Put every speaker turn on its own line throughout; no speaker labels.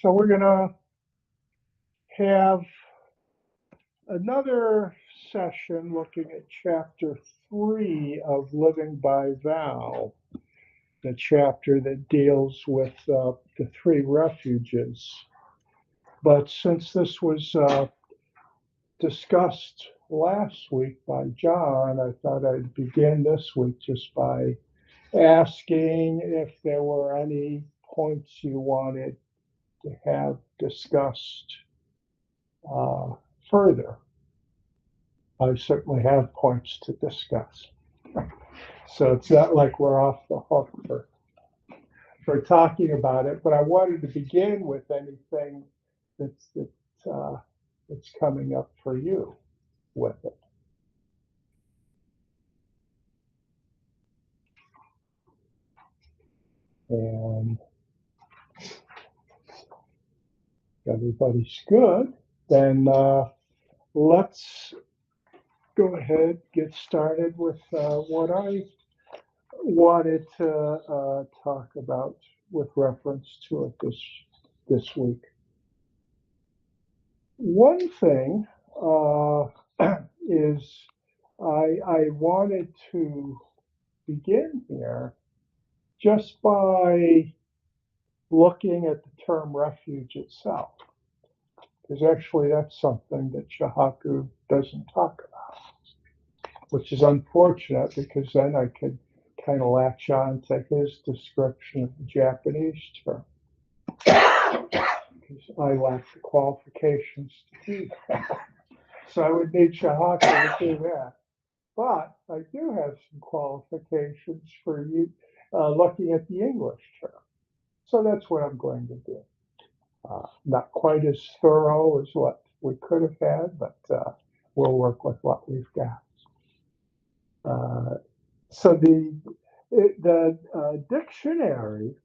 So we're going to have another session looking at chapter 3 of Living by Vow, the chapter that deals with the 3 refuges. But since this was discussed last week by John, I thought I'd begin this week just by asking if there were any points you wanted to have discussed further. I certainly have points to discuss. So it's not like we're off the hook for talking about it, but I wanted to begin with anything that's coming up for you with it. And everybody's good, then let's go ahead, get started with what I wanted to talk about with reference to it this week. One thing is I wanted to begin here just by looking at the term refuge itself, because actually that's something that Shahaku doesn't talk about, which is unfortunate because then I could kind of latch on to his description of the Japanese term, because I lack the qualifications to do that. So I would need Shahaku to do that. But I do have some qualifications for you looking at the English term. So that's what I'm going to do. Not quite as thorough as what we could have had, but we'll work with what we've got. So the dictionary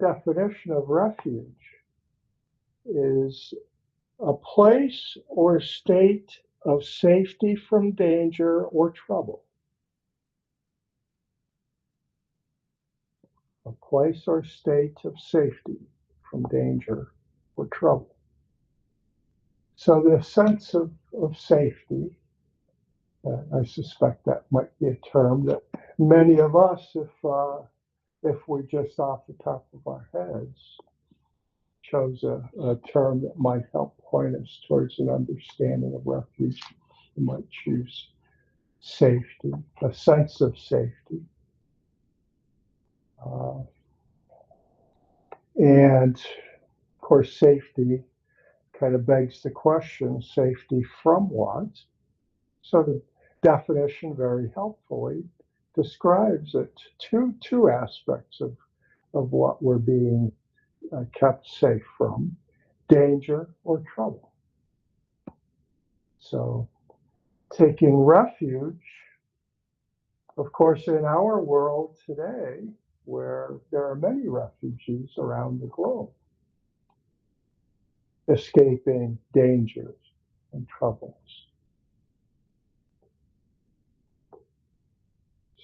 definition of refuge is a place or state of safety from danger or trouble. A place or state of safety from danger or trouble. So the sense of safety, I suspect that might be a term that many of us, if we just off the top of our heads chose a term that might help point us towards an understanding of refuge, we might choose safety, a sense of safety. And of course, safety kind of begs the question, safety from what? So the definition very helpfully describes it, two aspects of what we're being kept safe from, danger or trouble. So taking refuge, of course, in our world today, where there are many refugees around the globe, escaping dangers and troubles.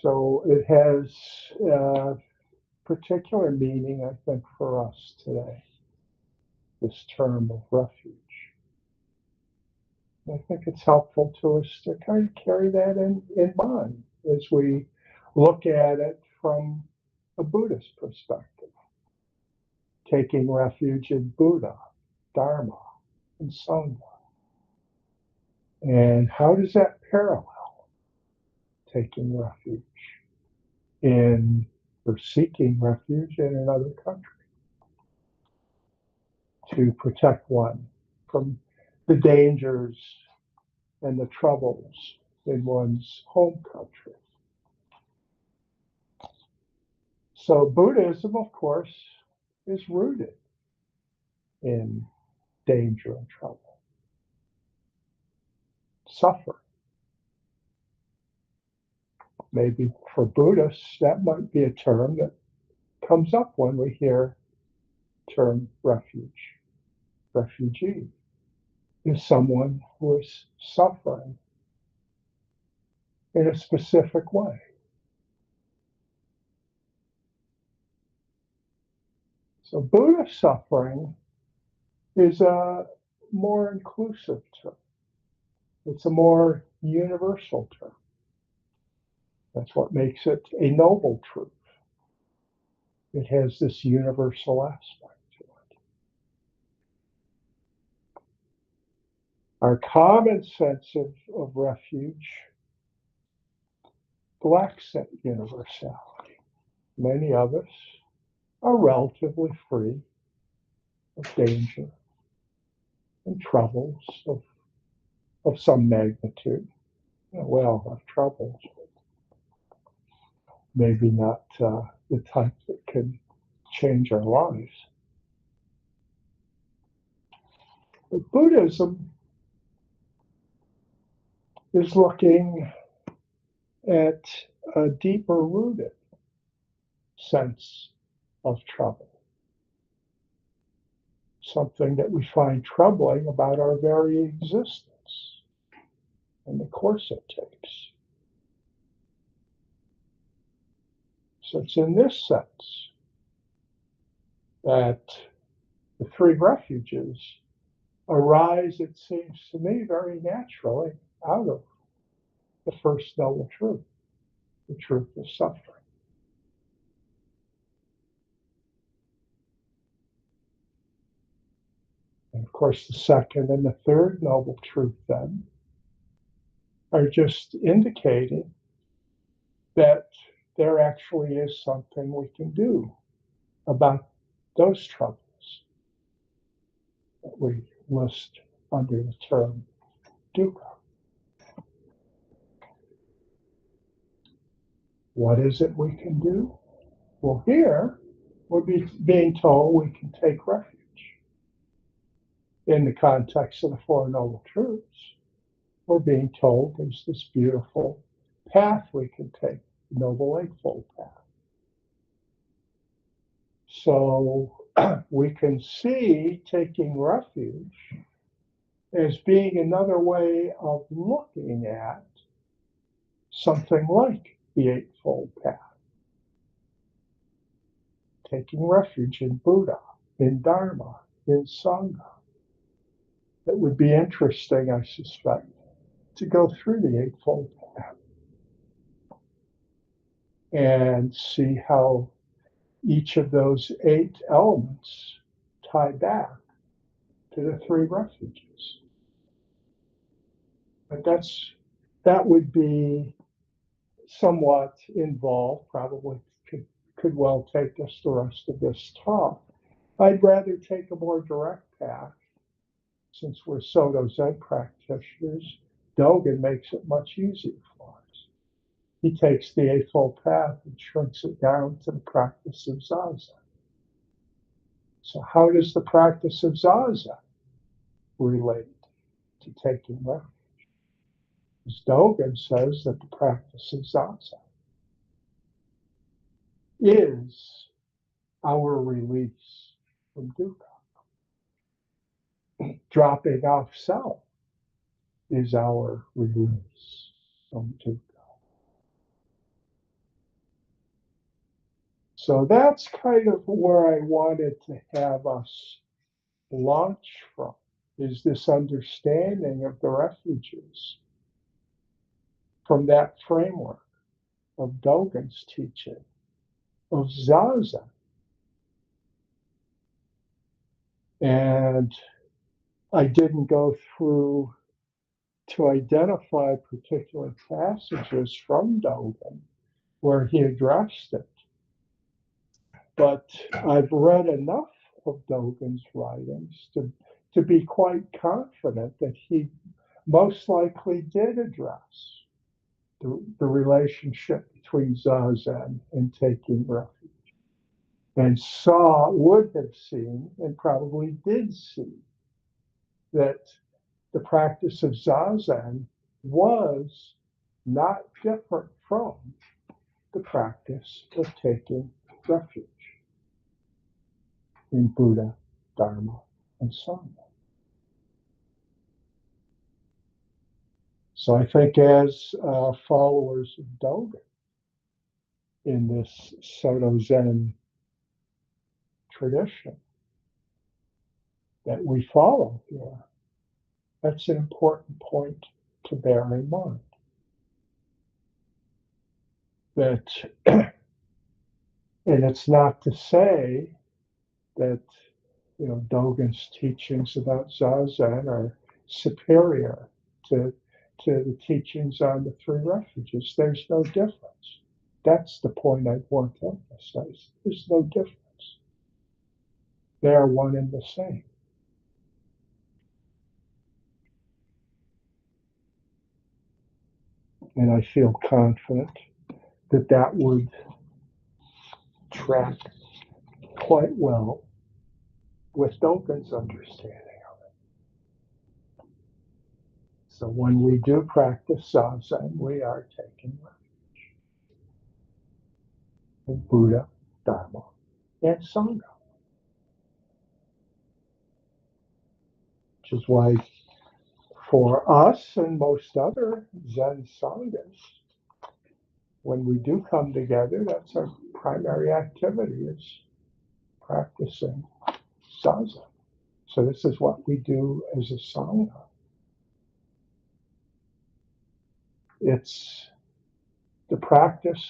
So it has particular meaning, I think, for us today, this term of refuge. I think it's helpful to us to kind of carry that in mind as we look at it from a Buddhist perspective, taking refuge in Buddha, Dharma, and Sangha. And how does that parallel taking refuge in or seeking refuge in another country to protect one from the dangers and the troubles in one's home country? So Buddhism, of course, is rooted in danger and trouble, suffering. Maybe for Buddhists, that might be a term that comes up when we hear the term refuge. Refugee is someone who is suffering in a specific way. So Buddha suffering is a more inclusive term. It's a more universal term. That's what makes it a noble truth. It has this universal aspect to it. Our common sense of refuge lacks that universality. Many of us are relatively free of danger and troubles of some magnitude. We all have troubles, but maybe not the type that can change our lives. But Buddhism is looking at a deeper rooted sense of trouble, something that we find troubling about our very existence and the course it takes. So it's in this sense that the three refuges arise, it seems to me, very naturally out of the first noble truth, the truth of suffering. And of course, the second and the third noble truth then are just indicating that there actually is something we can do about those troubles that we list under the term dukkha. What is it we can do? Well, here we're being told we can take refuge. In the context of the Four Noble Truths, we're being told there's this beautiful path we can take, the Noble Eightfold Path. So we can see taking refuge as being another way of looking at something like the Eightfold Path. Taking refuge in Buddha, in Dharma, in Sangha. It would be interesting, I suspect, to go through the Eightfold Path and see how each of those 8 elements tie back to the 3 refuges. But that would be somewhat involved, probably could well take us the rest of this talk. I'd rather take a more direct path. Since we're Soto Zen practitioners, Dogen makes it much easier for us. He takes the Eightfold Path and shrinks it down to the practice of Zazen. So how does the practice of Zazen relate to taking refuge? As Dogen says that the practice of Zazen is our release from dukkha. Dropping off self is our release from dukkha. So that's kind of where I wanted to have us launch from, is this understanding of the refuges from that framework of Dogen's teaching, of Zazen. And I didn't go through to identify particular passages from Dogen where he addressed it. But I've read enough of Dogen's writings to be quite confident that he most likely did address the relationship between Zazen and taking refuge, and would have seen, and probably did see, that the practice of Zazen was not different from the practice of taking refuge in Buddha, Dharma, and Sangha. So I think as followers of Dogen in this Soto Zen tradition, that we follow here. That's an important point to bear in mind. That, and it's not to say that Dogen's teachings about Zazen are superior to the teachings on the three refuges. There's no difference. That's the point I want to emphasize. There's no difference. They are one and the same. And I feel confident that that would track quite well with Dogen's understanding of it. So when we do practice Zazen, we are taking refuge in Buddha, Dharma, and Sangha. Which is why for us and most other Zen Sanghas, when we do come together, that's our primary activity, is practicing Zazen. So this is what we do as a Sangha. It's the practice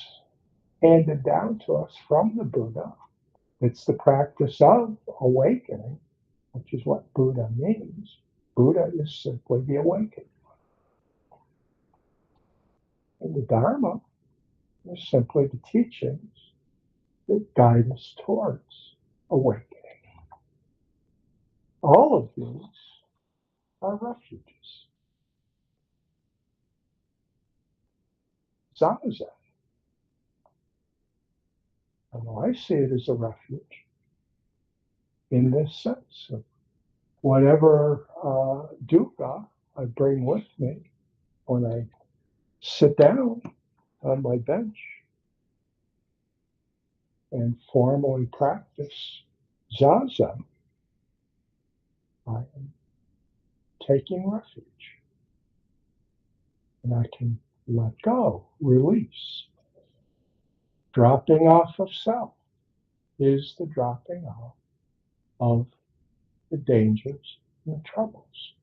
handed down to us from the Buddha. It's the practice of awakening, which is what Buddha means. Buddha is simply the awakening. And the Dharma is simply the teachings that guide us towards awakening. All of these are refuges. Zazen, I see it as a refuge in this sense of whatever dukkha I bring with me when I sit down on my bench and formally practice Zazen. I am taking refuge. And I can let go, release. Dropping off of self is the dropping off of the dangers and the troubles.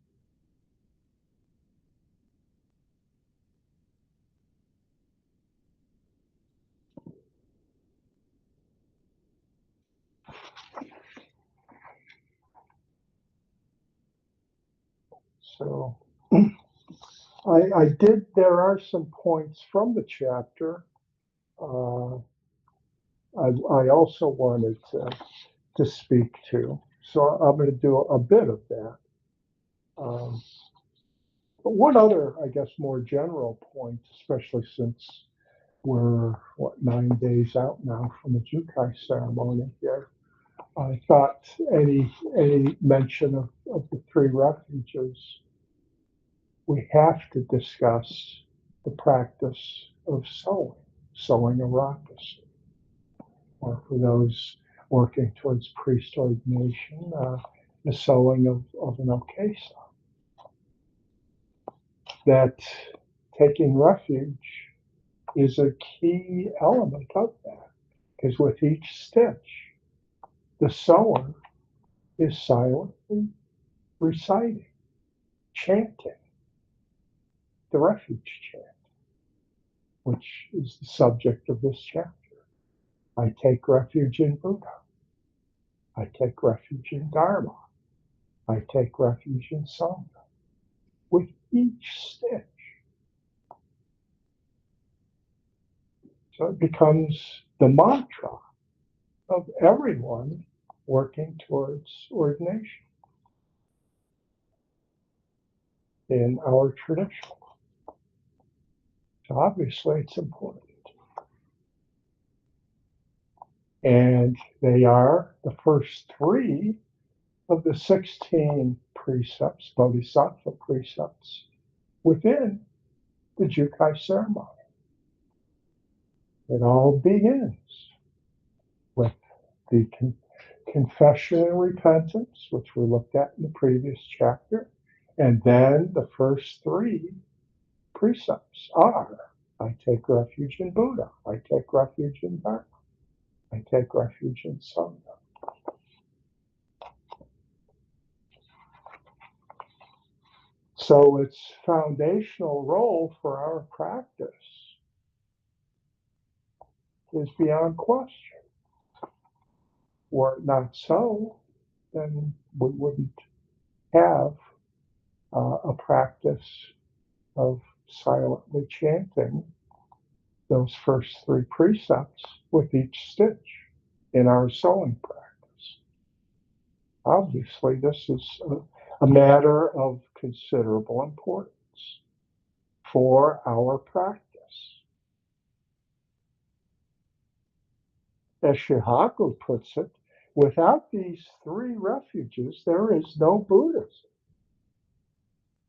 So there are some points from the chapter I also wanted to speak to. So I'm going to do a bit of that. But one other, I guess, more general point, especially since we're, 9 days out now from the Jukai ceremony here, I thought any mention of the three refuges, we have to discuss the practice of sowing a rakus, or for those working towards priest ordination, the sowing of an okesa. That taking refuge is a key element of that, because with each stitch, the sower is silently reciting, chanting the refuge chant, which is the subject of this chapter. I take refuge in Buddha. I take refuge in Dharma. I take refuge in Sangha. With each stitch. So it becomes the mantra of everyone working towards ordination in our tradition. So obviously it's important. And they are the first three of the 16 precepts, bodhisattva precepts, within the Jukai ceremony. It all begins with the confession and repentance, which we looked at in the previous chapter. And then the first three precepts are, I take refuge in Buddha, I take refuge in Dharma, I take refuge in Sangha. So its foundational role for our practice is beyond question. Were it not so, then we wouldn't have a practice of silently chanting those first three precepts with each stitch in our sewing practice. Obviously, this is a matter of considerable importance for our practice. As Shihaku puts it, without these three refuges, there is no Buddhism.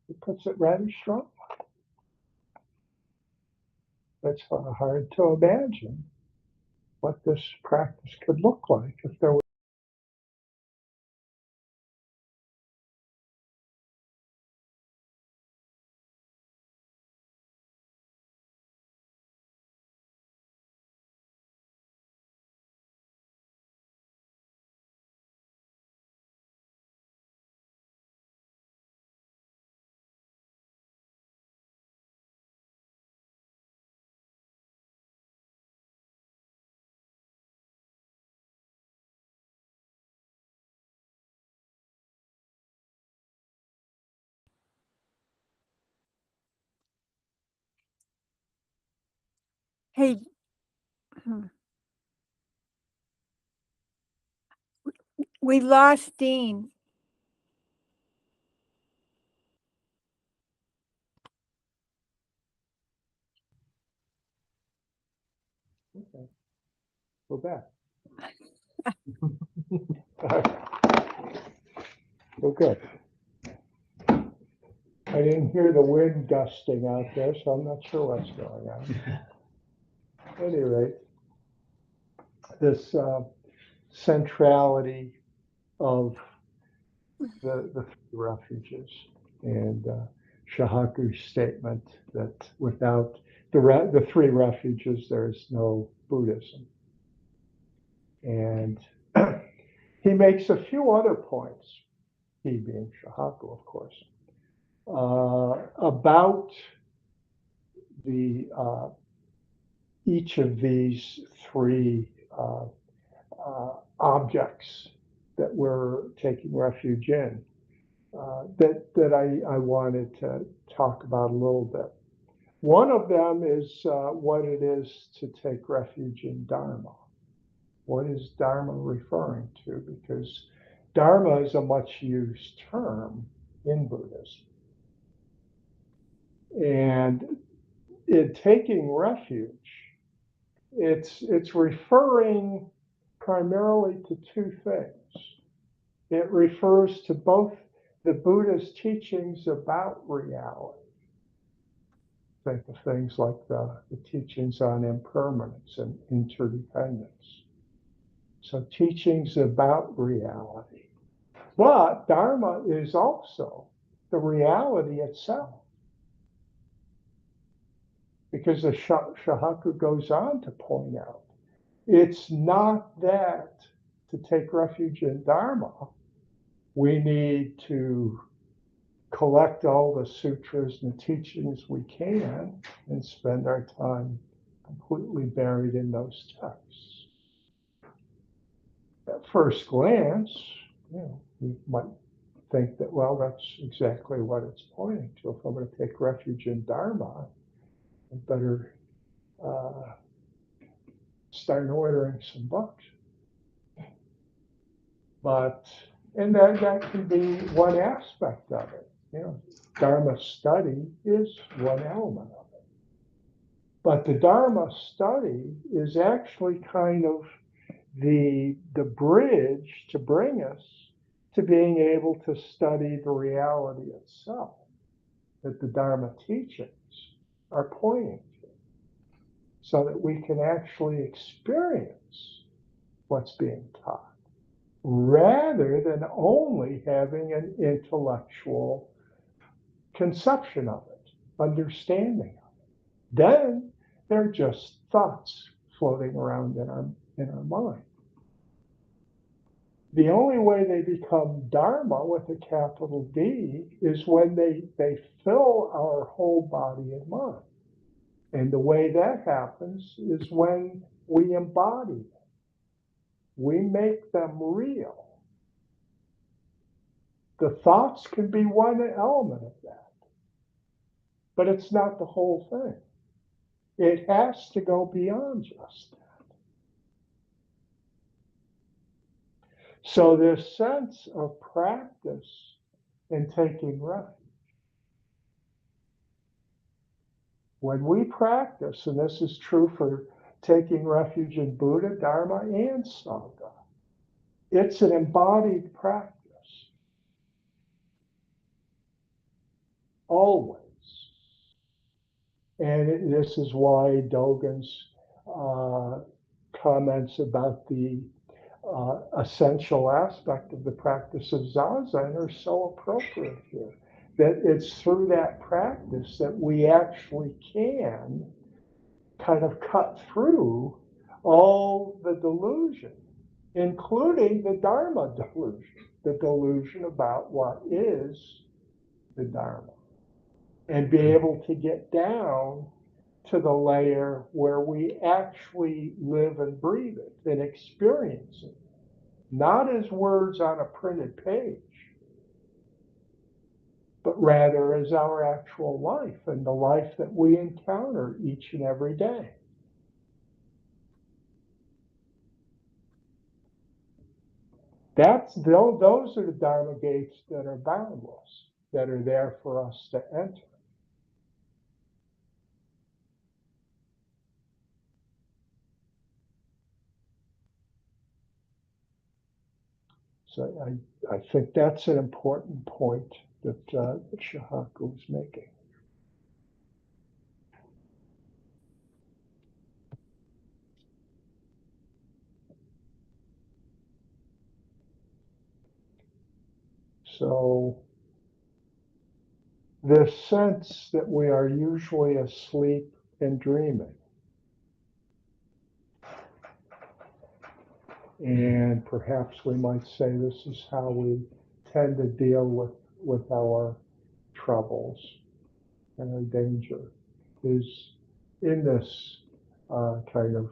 He puts it rather strongly. It's hard to imagine what this practice could look like if there was.
Hey, we lost Dean.
Okay, we're back. Well, good. I didn't hear the wind gusting out there, so I'm not sure what's going on. At any rate, this centrality of the three refuges and Shahaku's statement that without the three refuges, there is no Buddhism. And he makes a few other points, he being Shahaku, of course, about the each of these three objects that we're taking refuge in that I wanted to talk about a little bit. One of them is what it is to take refuge in Dharma. What is Dharma referring to? Because Dharma is a much used term in Buddhism. And in taking refuge, it's referring primarily to two things. It refers to both the Buddha's teachings about reality. Think of things like the teachings on impermanence and interdependence. So teachings about reality. But Dharma is also the reality itself. Because the Shahaku goes on to point out, it's not that to take refuge in Dharma, we need to collect all the sutras and the teachings we can and spend our time completely buried in those texts. At first glance, you might think that, well, that's exactly what it's pointing to. If I'm going to take refuge in Dharma, I better start ordering some books. But, and that can be one aspect of it. Dharma study is one element of it. But the Dharma study is actually kind of the bridge to bring us to being able to study the reality itself that the Dharma teachings are pointing to, so that we can actually experience what's being taught, rather than only having an intellectual conception of it, understanding of it. Then they're just thoughts floating around in our mind. The only way they become dharma with a capital D is when they fill our whole body and mind. And the way that happens is when we embody them. We make them real. The thoughts can be one element of that, but it's not the whole thing. It has to go beyond just that. So this sense of practice in taking refuge. When we practice, and this is true for taking refuge in Buddha, Dharma, and Sangha, it's an embodied practice. Always. And this is why Dogen's comments about the essential aspect of the practice of Zazen are so appropriate here. That it's through that practice that we actually can kind of cut through all the delusion, including the Dharma delusion, the delusion about what is the Dharma, and be able to get down to the layer where we actually live and breathe it and experience it, not as words on a printed page, but rather as our actual life and the life that we encounter each and every day. Those are the Dharma gates that are boundless, that are there for us to enter. So I think that's an important point that Shahaku was making. So this sense that we are usually asleep and dreaming, and perhaps we might say this is how we tend to deal with our troubles and our danger, is in this kind of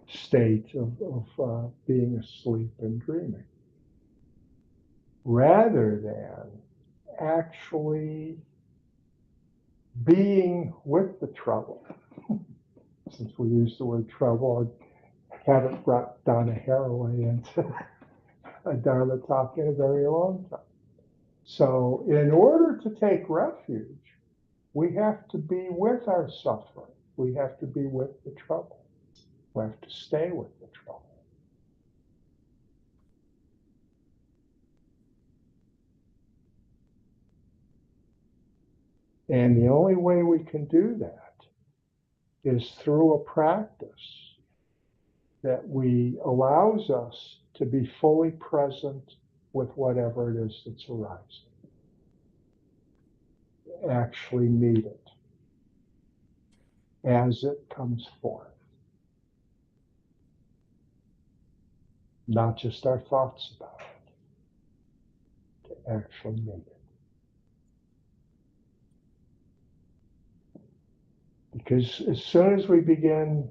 state of being asleep and dreaming, rather than actually being with the trouble. Since we use the word trouble, I haven't brought Donna Haraway into a Dharma talk in a very long time. So in order to take refuge, we have to be with our suffering. We have to be with the trouble. We have to stay with the trouble. And the only way we can do that is through a practice that allows us to be fully present with whatever it is that's arising. Actually meet it as it comes forth. Not just our thoughts about it, to actually meet it. Because as soon as we begin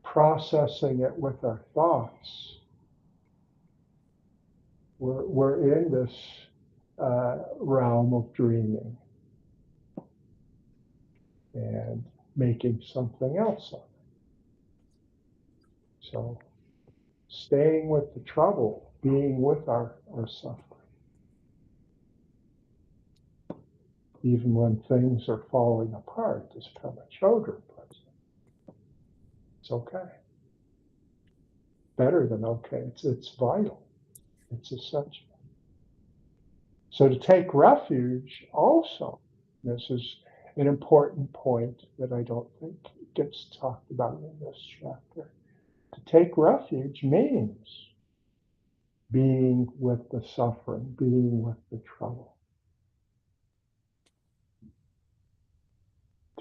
processing it with our thoughts, we're in this realm of dreaming and making something else of it. So staying with the trouble, being with our suffering, even when things are falling apart, as Pema Chodron puts it, it's okay. Better than okay. It's vital. It's essential. So to take refuge also, this is an important point that I don't think gets talked about in this chapter. To take refuge means being with the suffering, being with the trouble.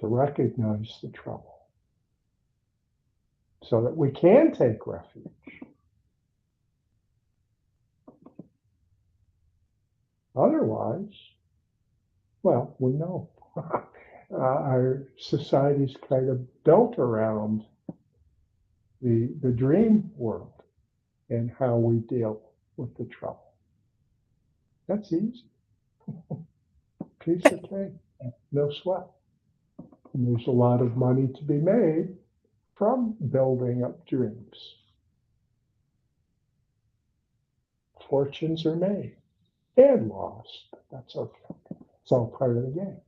To recognize the trouble so that we can take refuge. Otherwise, well, we know our society's kind of built around the dream world and how we deal with the trouble. That's easy. Piece of cake, no sweat. And there's a lot of money to be made from building up dreams. Fortunes are made and lost, but that's okay. It's all part of the game.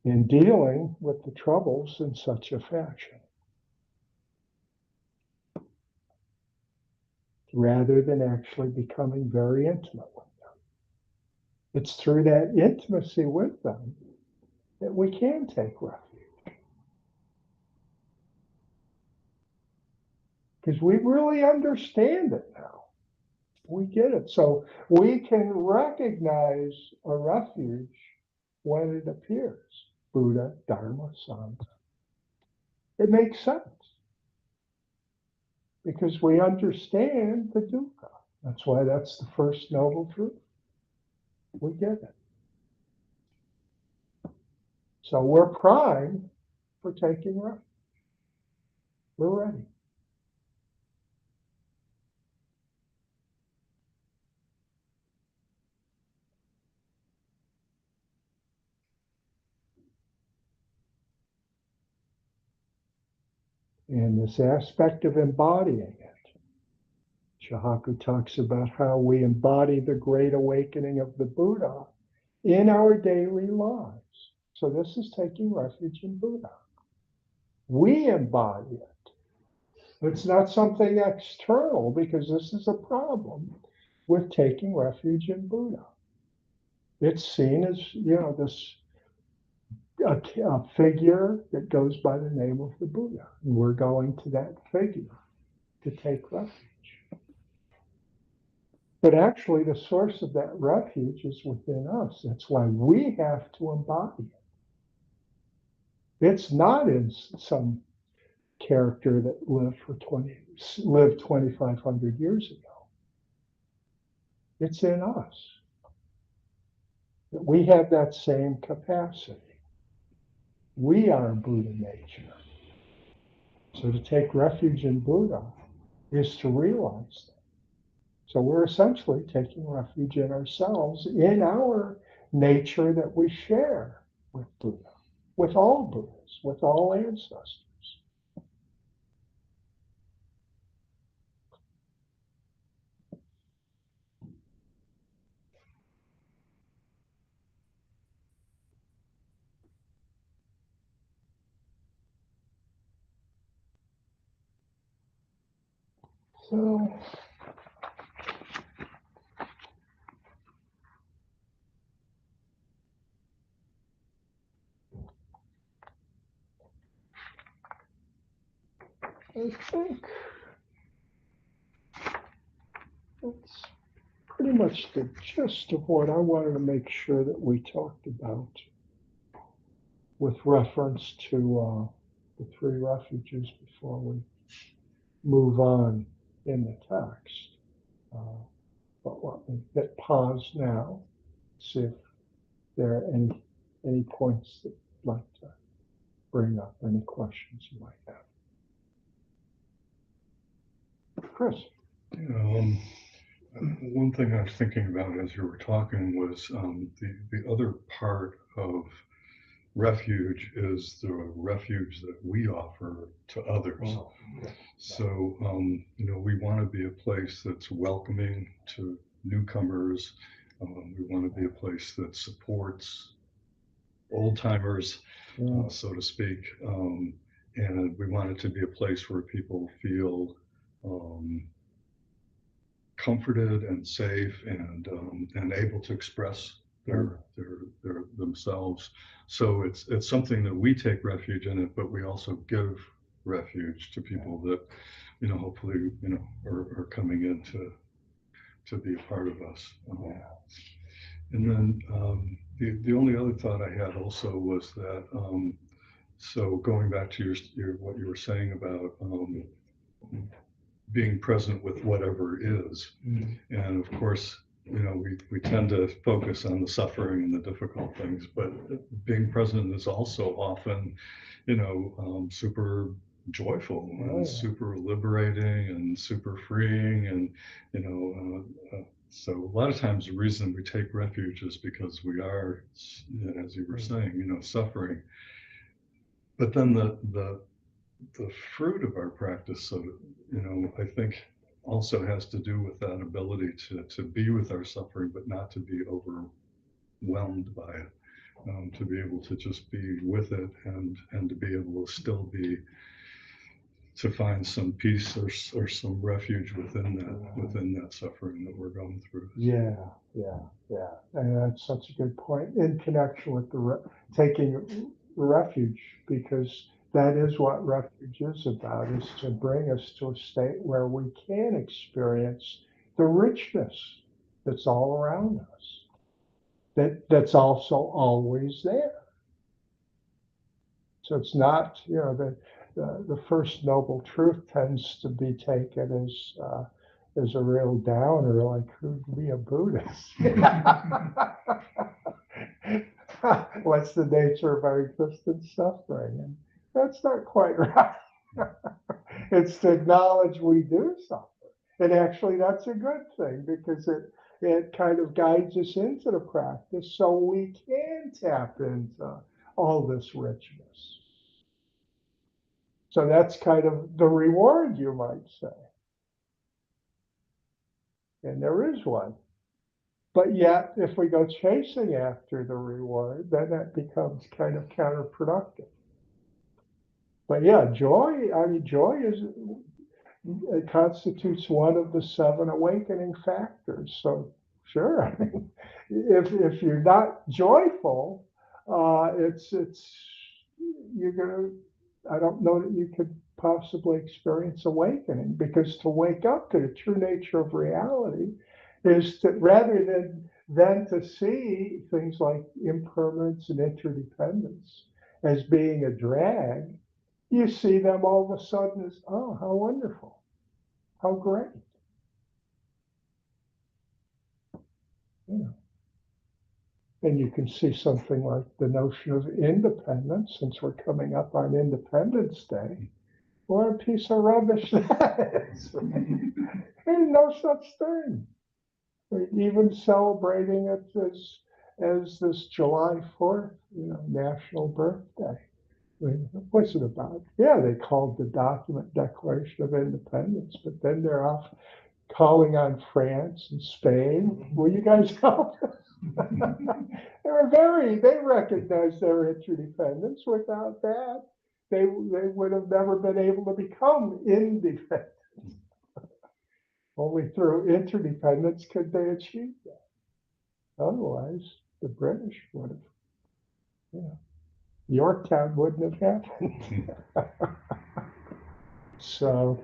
In dealing with the troubles in such a fashion, rather than actually becoming very intimate with them. It's through that intimacy with them that we can take refuge. Because we really understand it now. We get it. So we can recognize a refuge when it appears. Buddha, Dharma, Sangha. It makes sense because we understand the dukkha. That's why that's the first noble truth. We get it. So we're primed for taking refuge. We're ready. And this aspect of embodying it, Shahaku talks about how we embody the great awakening of the Buddha in our daily lives. So this is taking refuge in Buddha. We embody it. It's not something external because this is a problem with taking refuge in Buddha. It's seen as, this a figure that goes by the name of the Buddha. And we're going to that figure to take refuge. But actually, the source of that refuge is within us. That's why we have to embody it. It's not in some character that lived 2,500 years ago. It's in us. That we have that same capacity. We are Buddha nature. So to take refuge in Buddha is to realize that. So we're essentially taking refuge in ourselves, in our nature that we share with Buddha, with all Buddhas, with all ancestors. So I think that's pretty much the gist of what I wanted to make sure that we talked about with reference to the three refuges before we move on in the text. But let me hit pause now, see if there are any points that you'd like to bring up, any questions you might have. Chris.
One thing I was thinking about as you were talking was the other part of refuge is the refuge that we offer to others.
Oh, yeah.
So, we want to be a place that's welcoming to newcomers. We want to be a place that supports old timers, so to speak. And we want it to be a place where people feel comforted and safe and able to express their themselves. So it's something that we take refuge in it, but we also give refuge to people that hopefully are coming in to be a part of us. And then the only other thought I had also was that so going back to your what you were saying about being present with whatever is. And of course, we tend to focus on the suffering and the difficult things, but being present is also often, super joyful and super liberating and super freeing. And, so a lot of times the reason we take refuge is because we are, as you were saying, suffering. But then the fruit of our practice, so, I think also has to do with that ability to be with our suffering, but not to be overwhelmed by it, to be able to just be with it and to be able to still to find some peace or some refuge within that suffering that we're going through.
Yeah. And that's such a good point in connection with taking refuge, because that is what refuge is about, is to bring us to a state where we can experience the richness that's all around us, that's also always there. So it's not, the first noble truth tends to be taken as a real downer, like who'd be a Buddhist? What's the nature of our existence? Suffering. And that's not quite right. It's to acknowledge we do suffer. And actually that's a good thing, because it kind of guides us into the practice so we can tap into all this richness. So that's kind of the reward, you might say. And there is one. But yet, if we go chasing after the reward, then that becomes kind of counterproductive. But yeah, joy it constitutes one of the 7 awakening factors. So sure, I mean, if you're not joyful, you're gonna, I don't know that you could possibly experience awakening, because to wake up to the true nature of reality is to, rather than to see things like impermanence and interdependence as being a drag, you see them all of a sudden as, oh, how wonderful, how great. And you can see something like the notion of independence, since we're coming up on Independence Day. What a piece of rubbish that is. There's no such thing. Even celebrating it as this July 4th, national birthday. I mean, what's it about? Yeah, they called the document Declaration of Independence, but then they're off calling on France and Spain. Will you guys help us? They recognized their interdependence. Without that, they would have never been able to become independent. Only through interdependence could they achieve that. Otherwise, the British would have, Yorktown wouldn't have happened. So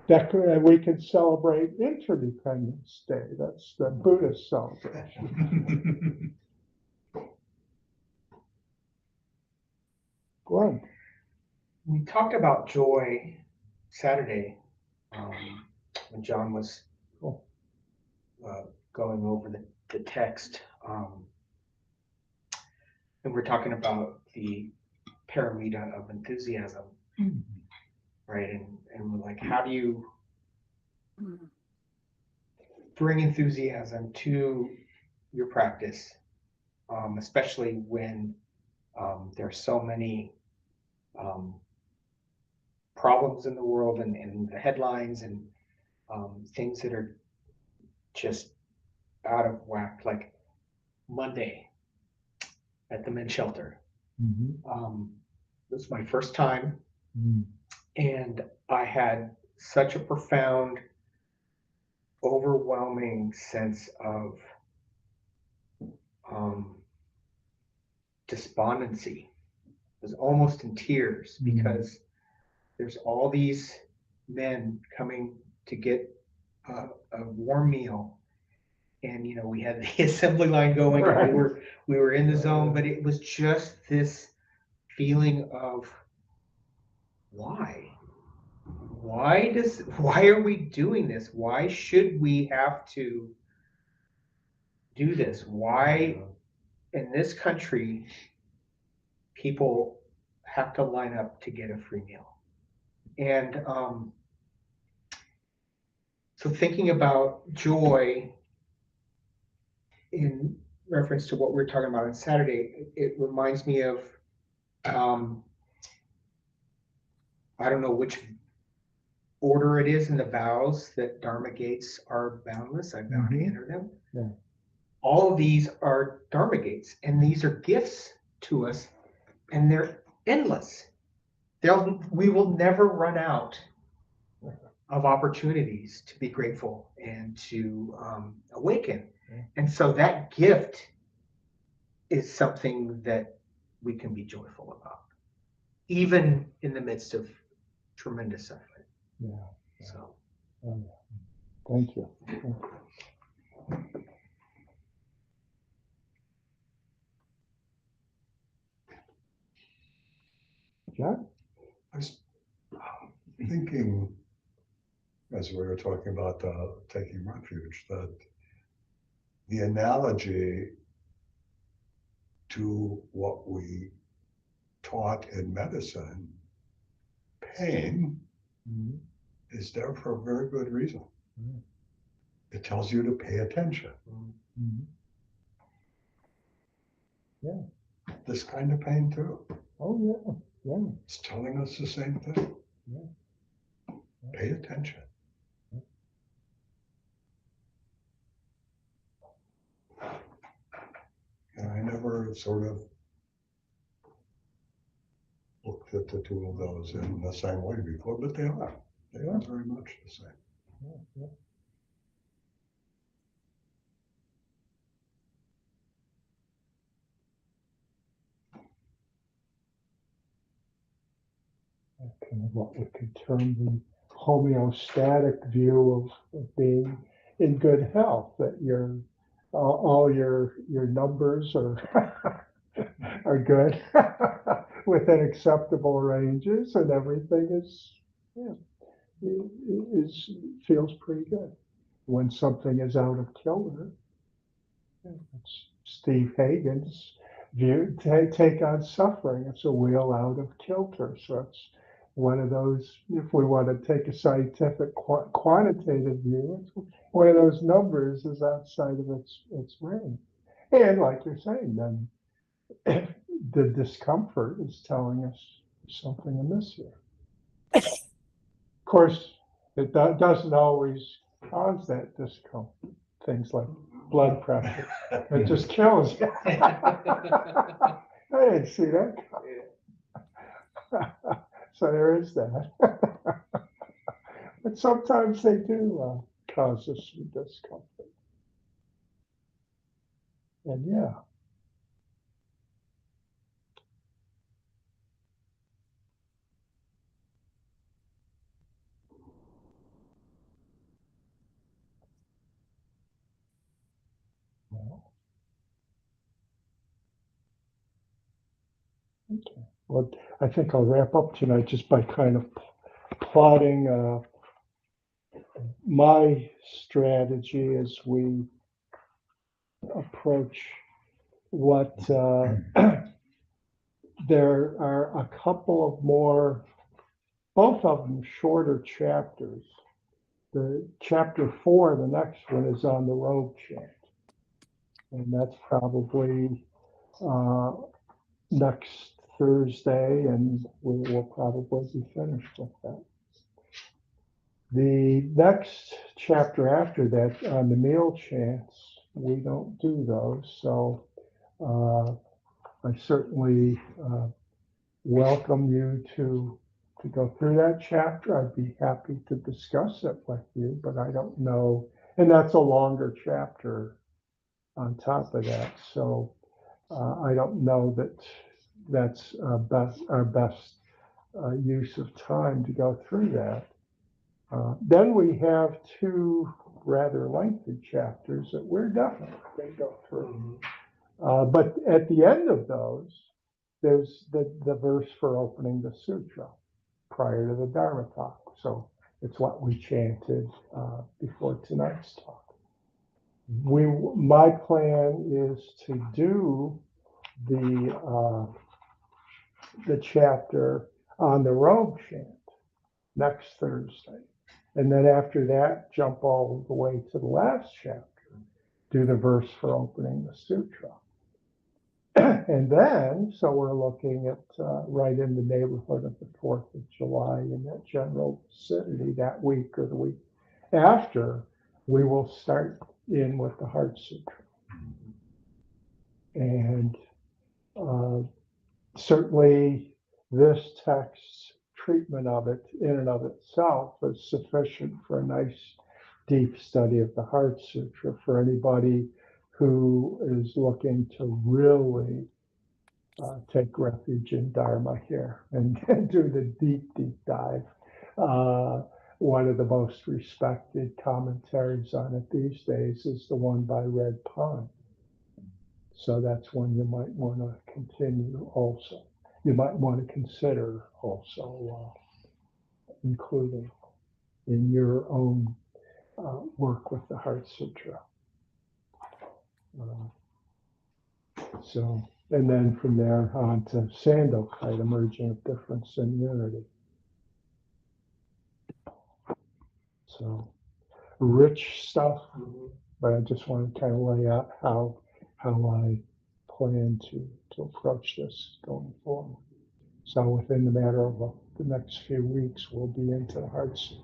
we can celebrate Interdependence Day. That's the Buddhist celebration. Glenn.
We talked about joy Saturday when John was going over the text. And we're talking about the paramita of enthusiasm, right? And we're like, how do you bring enthusiasm to your practice, especially when there's so many problems in the world and the headlines and things that are just out of whack, like Monday at the men's shelter. This was my first time, and I had such a profound, overwhelming sense of despondency. I was almost in tears because there's all these men coming to get a warm meal, and we had the assembly line going, right. And we were in the zone, but it was just this feeling of why why are we doing this? Why should we have to do this? Why in this country people have to line up to get a free meal? And so thinking about joy in reference to what we were talking about on Saturday, it reminds me of I don't know which order it is in the vows that Dharma gates are boundless. I vow to enter them.
Yeah.
All of these are Dharma gates, and these are gifts to us, and they're endless. We will never run out of opportunities to be grateful and to awaken.
Yeah.
And so that gift is something that we can be joyful about, even in the midst of tremendous suffering.
Yeah.
So,
Thank you. John?
I was thinking, as we were talking about taking refuge, that the analogy to what we taught in medicine, pain
Mhm.
is there for a very good reason.
Mhm.
It tells you to pay attention.
Mhm. Yeah.
This kind of pain too.
Oh, yeah. Yeah.
It's telling us the same thing.
Yeah.
Pay attention. And I never sort of looked at the two of those in the same way before, but they are. They are very much the same.
Yeah. Yeah. Kind of what we could term the homeostatic view of being in good health, that all your numbers are are good within acceptable ranges, and everything is feels pretty good. When something is out of kilter, it's Steve Hagen's view, take on suffering. It's a wheel out of kilter. So it's one of those, if we want to take a scientific quantitative view, it's one of those numbers is outside of its range. And like you're saying, then the discomfort is telling us something amiss here. Of course, it doesn't always cause that discomfort. Things like blood pressure. It just kills you. I didn't see that coming. So there is that. But sometimes they do cause us some discomfort. And yeah. Well, okay. Well, I think I'll wrap up tonight just by kind of plotting my strategy as we approach what there are a couple of more, both of them shorter chapters. The chapter 4, the next one, is on the robe chant. And that's probably next Thursday, and we'll probably be finished with that. The next chapter after that, on the meal chants, we don't do those. So I certainly welcome you to go through that chapter. I'd be happy to discuss it with you, but I don't know. And that's a longer chapter on top of that. So I don't know that that's our best use of time to go through that. Then we have two rather lengthy chapters that we're definitely going to go through. But at the end of those, there's the verse for opening the sutra prior to the Dharma talk. So It's what we chanted before tonight's talk. My plan is to do the chapter on the robe chant next Thursday. And then after that, jump all the way to the last chapter, do the verse for opening the sutra. And then, so we're looking at right in the neighborhood of the 4th of July in that general vicinity that week or the week after, we will start in with the Heart Sutra. And certainly this text's treatment of it in and of itself is sufficient for a nice deep study of the Heart Sutra for anybody who is looking to really take refuge in Dharma here and do the deep dive. One of the most respected commentaries on it these days is the one by Red Pond. So that's one you might want to continue also. You might want to consider also including in your own work with the Heart Sutra. And then from there on to Sandokai, Emerging of Difference and Unity. So rich stuff, but I just want to kind of lay out how I plan to approach this going forward. So within the matter of the next few weeks, we'll be into the Heart Sutra.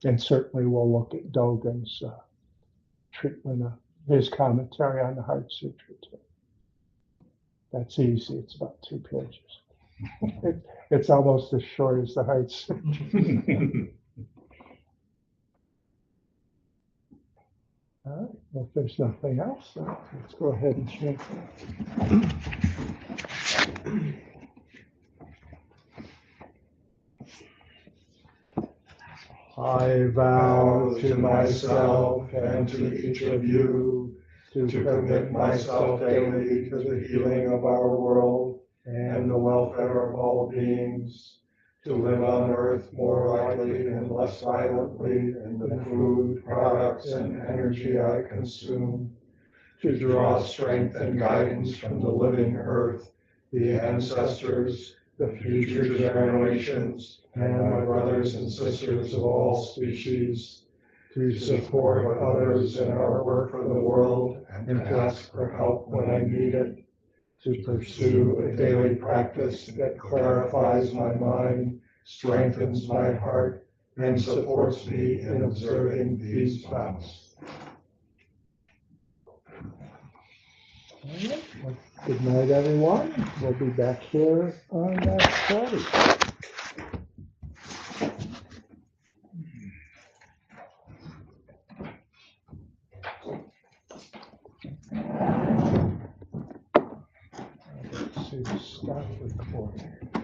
And certainly we'll look at Dogen's treatment of his commentary on the Heart Sutra too. That's easy. It's about 2 pages. It's almost as short as the Heart Sutra. All right. Well, if there's nothing else, let's go ahead and chant. I vow to myself and to each of you to commit myself daily to the healing of our world and the welfare of all beings, to live on earth more lightly and less violently in the food, products, and energy I consume, to draw strength and guidance from the living earth, the ancestors, the future generations, and my brothers and sisters of all species, to support others in our work for the world and to ask for help when I need it, to pursue a daily practice that clarifies my mind, strengthens my heart, and supports me in observing these vows. All right. Well, good night, everyone. We'll be back here on Friday. Let's see, stop recording.